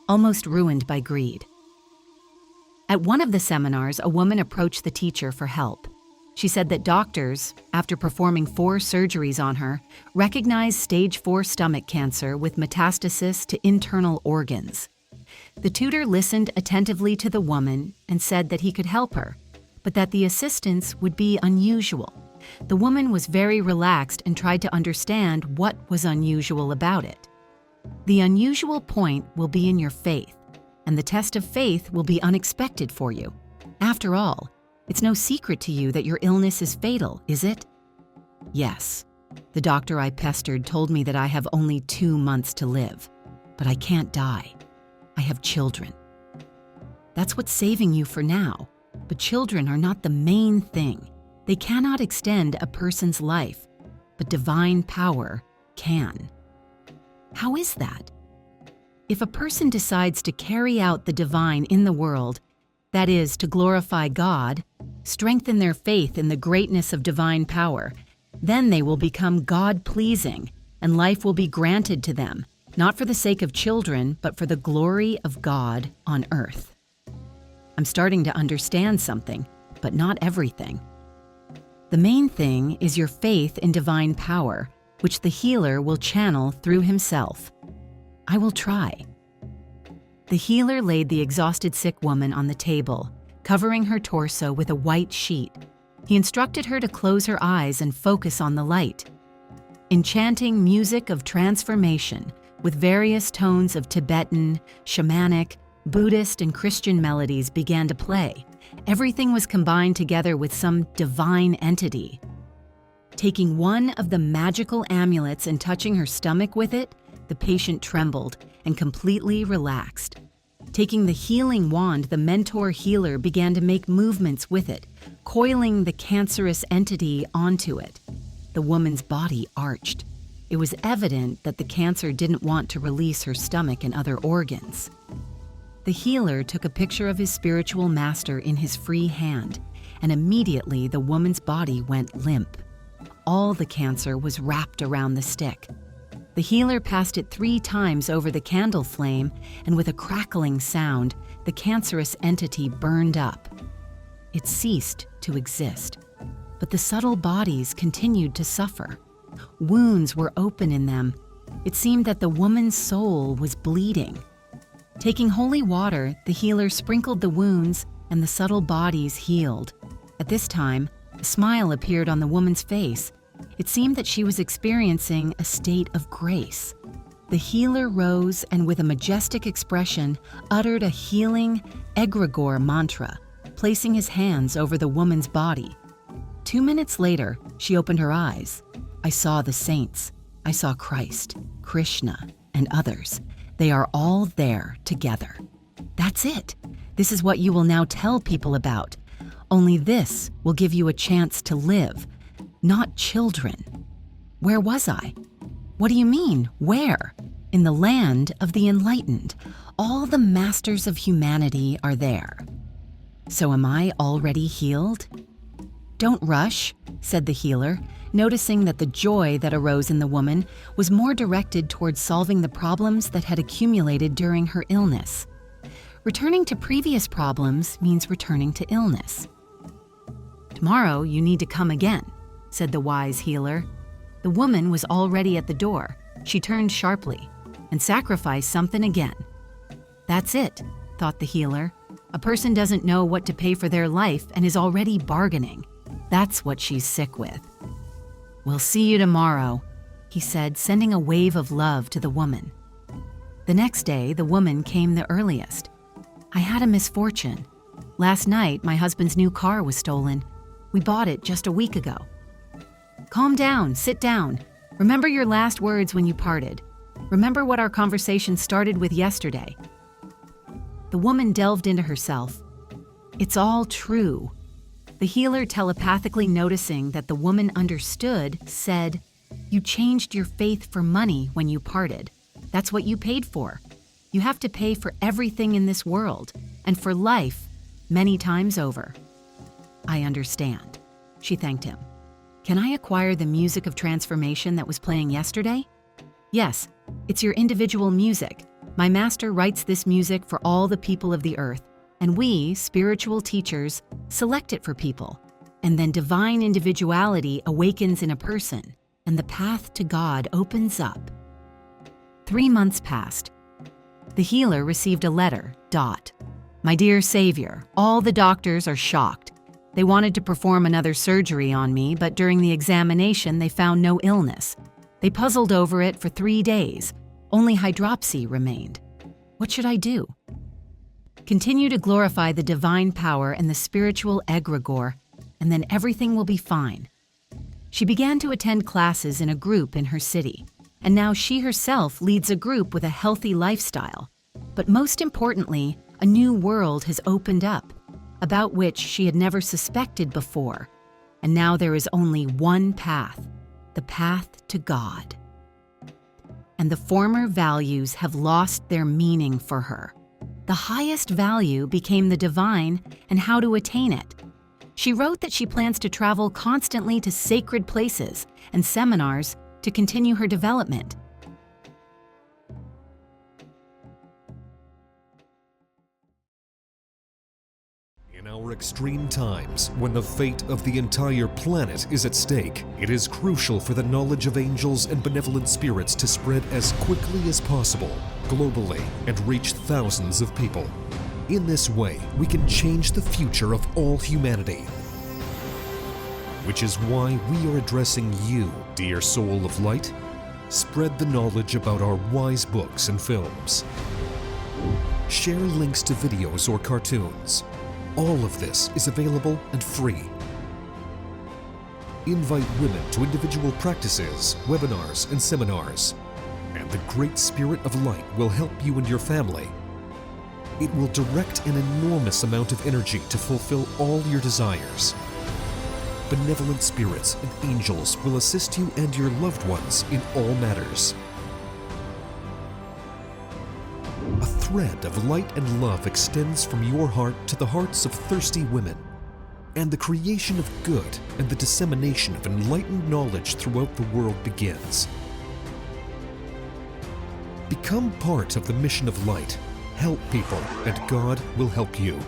almost ruined by greed. At one of the seminars, a woman approached the teacher for help. She said that doctors, after performing 4 surgeries on her, recognized stage 4 stomach cancer with metastasis to internal organs. The tutor listened attentively to the woman and said that he could help her, but that the assistance would be unusual. The woman was very relaxed and tried to understand what was unusual about it. The unusual point will be in your faith, and the test of faith will be unexpected for you. After all, it's no secret to you that your illness is fatal, is it? Yes. The doctor I pestered told me that I have only 2 months to live, but I can't die. I have children. That's what's saving you for now, but children are not the main thing. They cannot extend a person's life, but divine power can. How is that? If a person decides to carry out the divine in the world, that is, to glorify God, strengthen their faith in the greatness of divine power, then they will become God-pleasing, and life will be granted to them, not for the sake of children, but for the glory of God on earth. I'm starting to understand something, but not everything. The main thing is your faith in divine power, which the healer will channel through himself. I will try. The healer laid the exhausted sick woman on the table, covering her torso with a white sheet. He instructed her to close her eyes and focus on the light. Enchanting music of transformation with various tones of Tibetan, shamanic, Buddhist, and Christian melodies began to play. Everything was combined together with some divine entity. Taking one of the magical amulets and touching her stomach with it, the patient trembled and completely relaxed. Taking the healing wand, the mentor healer began to make movements with it, coiling the cancerous entity onto it. The woman's body arched. It was evident that the cancer didn't want to release her stomach and other organs. The healer took a picture of his spiritual master in his free hand, and immediately the woman's body went limp. All the cancer was wrapped around the stick. The healer passed it 3 times over the candle flame, and with a crackling sound, the cancerous entity burned up. It ceased to exist, but the subtle bodies continued to suffer. Wounds were open in them. It seemed that the woman's soul was bleeding. Taking holy water, the healer sprinkled the wounds, and the subtle bodies healed. At this time, a smile appeared on the woman's face. It seemed that she was experiencing a state of grace. The healer rose and with a majestic expression uttered a healing egregore mantra, placing his hands over the woman's body. 2 minutes later, she opened her eyes. I saw the saints. I saw Christ, Krishna, and others. They are all there together. That's it. This is what you will now tell people about. Only this will give you a chance to live, not children. Where was I? What do you mean, where? In the land of the enlightened. All the masters of humanity are there. So am I already healed? Don't rush, said the healer, noticing that the joy that arose in the woman was more directed towards solving the problems that had accumulated during her illness. Returning to previous problems means returning to illness. Tomorrow you need to come again, said the wise healer. The woman was already at the door. She turned sharply and sacrificed something again. That's it, thought the healer. A person doesn't know what to pay for their life and is already bargaining. That's what she's sick with. We'll see you tomorrow, he said, sending a wave of love to the woman. The next day, the woman came the earliest. I had a misfortune. Last night, my husband's new car was stolen. We bought it just a week ago. Calm down, sit down. Remember your last words when you parted. Remember what our conversation started with yesterday. The woman delved into herself. It's all true. The healer, telepathically noticing that the woman understood, said, You changed your faith for money when you parted. That's what you paid for. You have to pay for everything in this world, and for life, many times over. I understand. She thanked him. Can I acquire the music of transformation that was playing yesterday? Yes, it's your individual music. My master writes this music for all the people of the earth, and we, spiritual teachers, select it for people. And then divine individuality awakens in a person, and the path to God opens up. 3 months passed. The healer received a letter, My dear Savior, all the doctors are shocked. They wanted to perform another surgery on me, but during the examination they found no illness. They puzzled over it for 3 days. Only hydropsy remained. What should I do? Continue to glorify the divine power and the spiritual egregore, and then everything will be fine. She began to attend classes in a group in her city, and now she herself leads a group with a healthy lifestyle. But most importantly, a new world has opened up, about which she had never suspected before. And now there is only one path, the path to God. And the former values have lost their meaning for her. The highest value became the divine and how to attain it. She wrote that she plans to travel constantly to sacred places and seminars to continue her development. In our extreme times, when the fate of the entire planet is at stake, it is crucial for the knowledge of angels and benevolent spirits to spread as quickly as possible, globally, and reach thousands of people. In this way, we can change the future of all humanity. Which is why we are addressing you, dear soul of light. Spread the knowledge about our wise books and films. Share links to videos or cartoons. All of this is available and free. Invite women to individual practices, webinars, and seminars. And the Great Spirit of Light will help you and your family. It will direct an enormous amount of energy to fulfill all your desires. Benevolent spirits and angels will assist you and your loved ones in all matters. A thread of light and love extends from your heart to the hearts of thirsty women, and the creation of good and the dissemination of enlightened knowledge throughout the world begins. Become part of the mission of light. Help people, and God will help you.